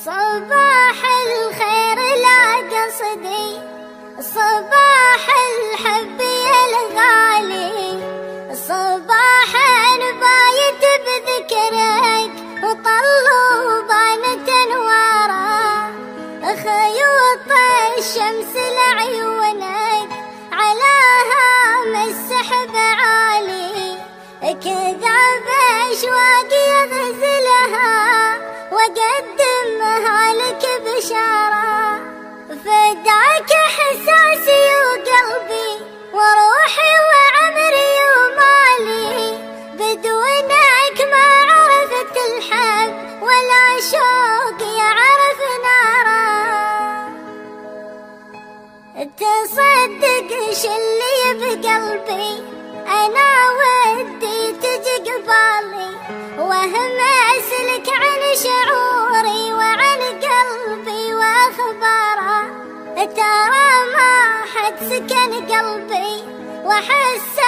صباح الخير لا قصدي، صباح الحب يا الغالي، صباح بايت بذكرك وطلوا ضانة انواره، خيوط الشمس لعيونك على هام السحب عالي، كذا بأشواقي اغزلها واقدمها لك بشارة، فداك احساسي وقلبي وروحي وعمري ومالي، بدونك ما عرفت الحب ولا شوقي يعرف ناره، تصدق شلي بقلبي انا ودي تجي قبالي، وهم اسلك عن شعوري وعن قلبي واخباره، ترى ما حد سكن قلبي واحس